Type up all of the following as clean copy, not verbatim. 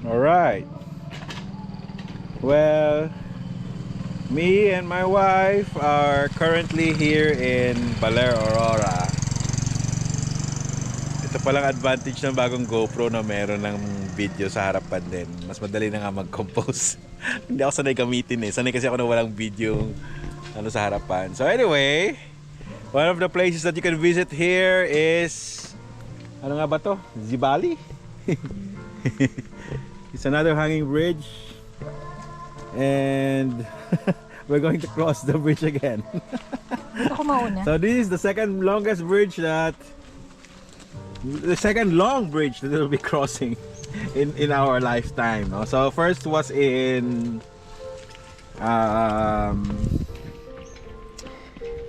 Alright. Well, me and my wife are currently here in Baler, Aurora. Ito palang advantage ng bagong GoPro na meron ng video sa harapan din. Mas madali na nga mag-compose. Hindi ako sanay gamitin eh. Sanay kasi ako na walang video sa harapan. So anyway, one of the places that you can visit here is, ano nga ba to? Zibali? It's another hanging bridge. And we're going to cross the bridge again. Dito ko mauna. So this is the second long bridge that we'll be crossing in our lifetime. No? So first was in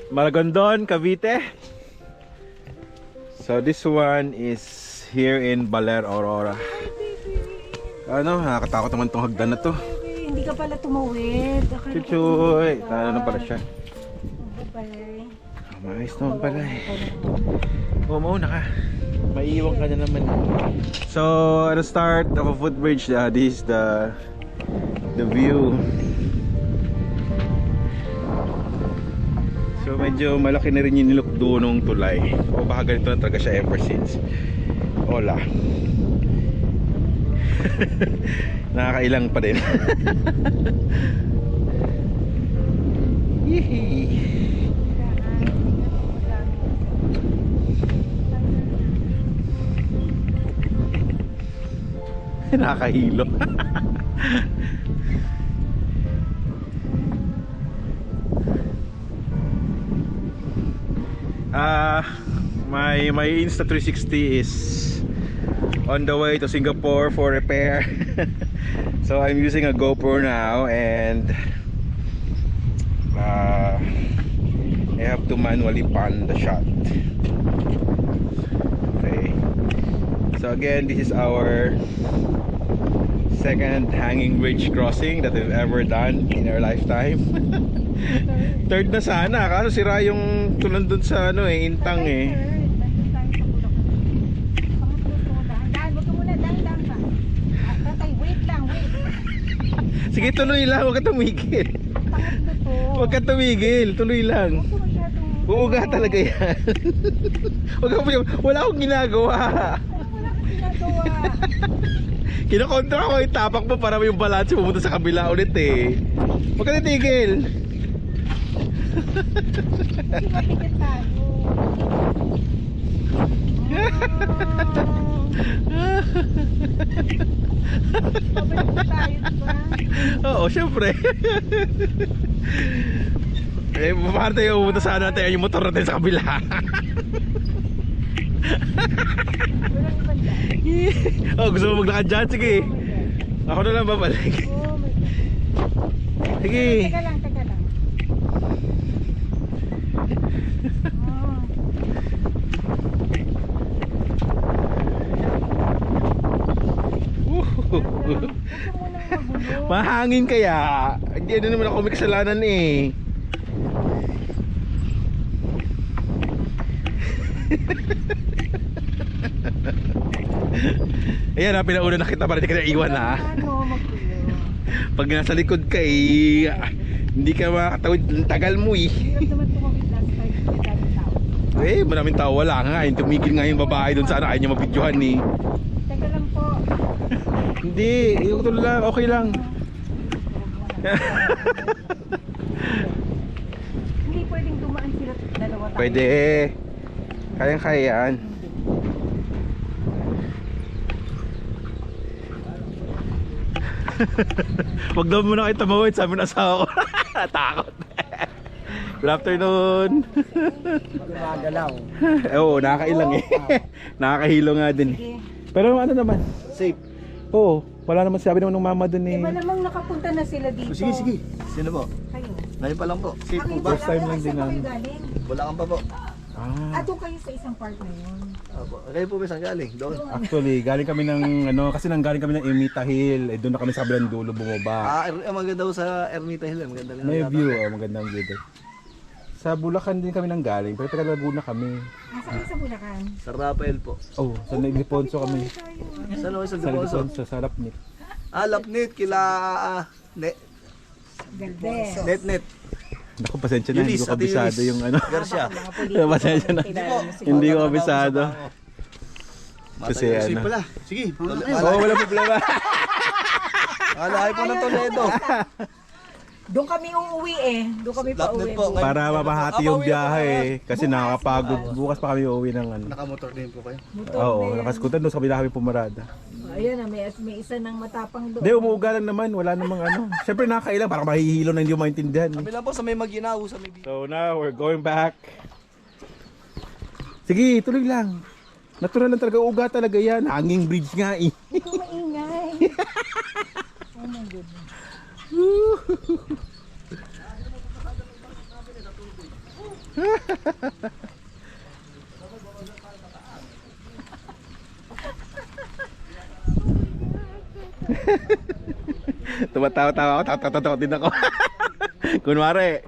Maragondon, Cavite. So this one is here in Baler, Aurora. Ano, nakakatakot naman tong hagdan na to. Hindi ka pala tumawid. Chuchoy, talo na pala siya. Bye. Maayos naman pala eh. Mauna ka. Maiiwan ka na naman. So, at the start of a footbridge, this is the view. So, medyo malaki na rin yung nilukdo nung tulay. O baka ganito na talaga siya ever since. Hola. Nakakailang pa din. Nakakahilo. My Insta360 is on the way to Singapore for repair. So I'm using a GoPro now, and I have to manually pan the shot. Okay. So again, this is our second hanging bridge crossing that we've ever done in our lifetime. Third na sana, kaso sira yung tulad dun sa Intang eh. Sige, tuloy lang, huwag ka tumigil. Huwag ka tumigil, tuloy lang. Uuga talaga yan. Wala akong ginagawa. Kinakontra ko yung tapak mo para yung balance pumunta sa kabila ulit eh. Huwag ka titigil. Oo, syempre. Eh, paano tayo pumunta sa natin yung motor natin sa kabila? Oh, gusto mo maglakad dyan? Sige. Ako na lang babalik. Sige. Teka lang. Mahangin kaya. Hindi ano naman ako may kasalanan eh. Ayan ha, pinauna na kita para hindi ka naiwan ha. Pag nasa likod ka eh, hindi ka makatawid, tagal mo eh. Eh, maraming tao, wala nga. Tumigil nga yung babae dun sana, ayaw niya mabidyohan eh. Teka lang po. Hindi, ito lang, okay lang. Hindi pwedeng dumaan sila dalawa tayo. Pwede. Kayang-kaya yan. Wag daw muna kayo tumawid, sabi ng asawa ko. Takot. Good afternoon. Magagalaw. Oo, nakakailang eh. Nakakahilo nga din eh. Pero ano naman, safe. Oo, wala naman sabi naman ng mama dun eh. Diba namang nakapunta na sila dito? Sige. Sino po? Kayo. Ngayon pa lang po. Safe po ba? First time lang din namin. Bulacan pa po. Doon kayo sa isang part na yun. Opo. Kayo po ba saan galing? Doon. Actually, galing kami ng kasi galing kami ng Ermita Hill. Eh, doon na kami sa kabilang dulo bumaba. Maganda daw sa Ermita Hill. Maganda lang. May view, magandang view doon. Sa Bulacan din kami nang galing, pero taga Laguna kami. Saan sa Bulacan? Sa Rafael po. Oh, sa Liponso kami. Saan ako sa Sa Liponso? Liponso, sa Rapnik. Lapnet kila net. Galvez. Net. Naku, pasensya na, hindi Eunice, ko Ate kabisado Eunice. yung ano. Garcia. Pasensya na. Hindi ko kabisado. Kasi ano. Pala. Sige, Oo, wala problema. Alahay po ng Toledo. Doon kami uuwi eh. Doon kami pa Lapnet uwi. po. Para mapahati yung biyahe eh. Kasi nakakapagod. Bukas pa kami uuwi ng ano. Nakamotor din po kayo. Oo, nakaskutan doon sa kabila kami pumarada. Ayan na, may isa ng matapang doon. Hindi, umuuga lang naman. Wala namang ano. Siyempre nakakailang, parang mahihilo na hindi mo maintindihan. Kami lang po sa may Maginaw sa may So now, we're going back. Sige, tuloy lang. Natural lang talaga, uga talaga yan. Hanging bridge nga eh. Hindi ko maingay. Oh my goodness. Tumatawa-tawa ako, tatawa din ako. kunwari,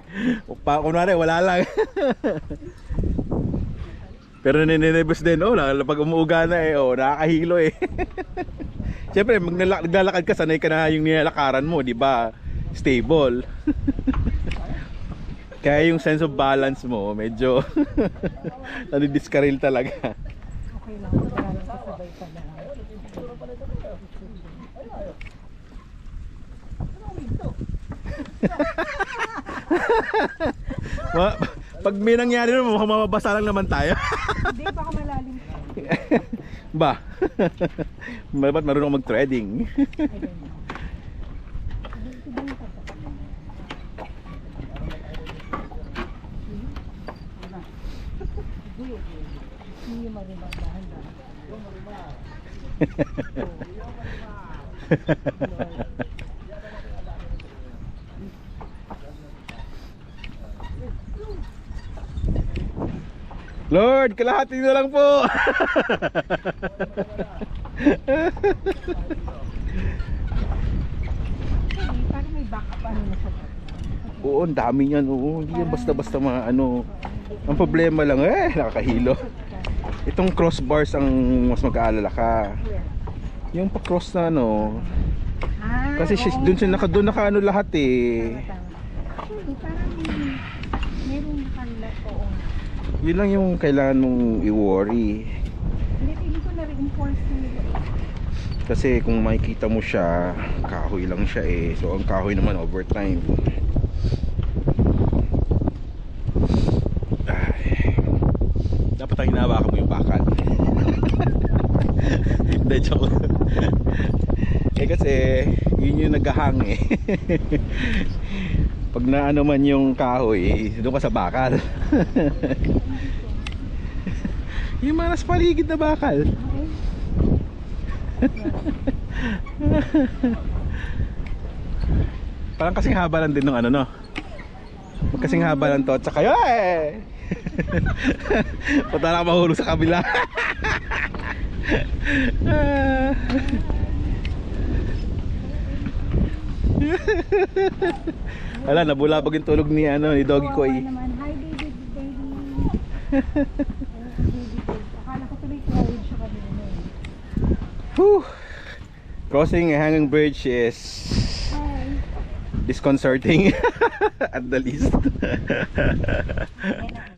wala lang. Pero nininebus din, pag umuuga na nakakahilo eh. Siyempre, naglalakad ka, sanay ka na yung nilalakaran mo, di ba? Stable. Kaya yung sense of balance mo, medyo nadidiskaril talaga. Okay lang, maraming kasabay pa na. Pag may nangyari naman, mukhang mababasa lang naman tayo. Hindi, baka malalim pa. Ba? Ba't marunong mag-threading? Hindi marunong dahan-dahan. Lord, kalahati na lang po. Parang may backup ano na siya. Oo, ang dami niyan. Oo, hindi yan basta-basta mga ano. Ang problema lang, nakakahilo. Itong crossbars ang mas mag-aalala ka. Yung pa-cross na ano. Kasi doon naka ano lahat eh. Parang meron nakalat po. Yun lang yung kailangan mong i-worry. Hindi ko na-reinforce nila. Kasi kung makikita mo siya, kahoy lang siya eh. So ang kahoy naman overtime. Ay. Dapat ang hinahawakan mo yung bakal. Hindi, joke lang. Kasi yun yung naghahang eh. Pag naano man yung kahoy, doon ka sa bakal. Yung mga nasa paligid na bakal. Parang kasing haba lang din ng ano no. Magkasing haba lang to at saka punta na mahulog sa kabila. Wala, nabulabog yung tulog ni Doggy ko eh. Naman, hi baby, baby. Akala ko tuloy crowd siya kanina. Whew. Crossing a hanging bridge is Hi. disconcerting at the least.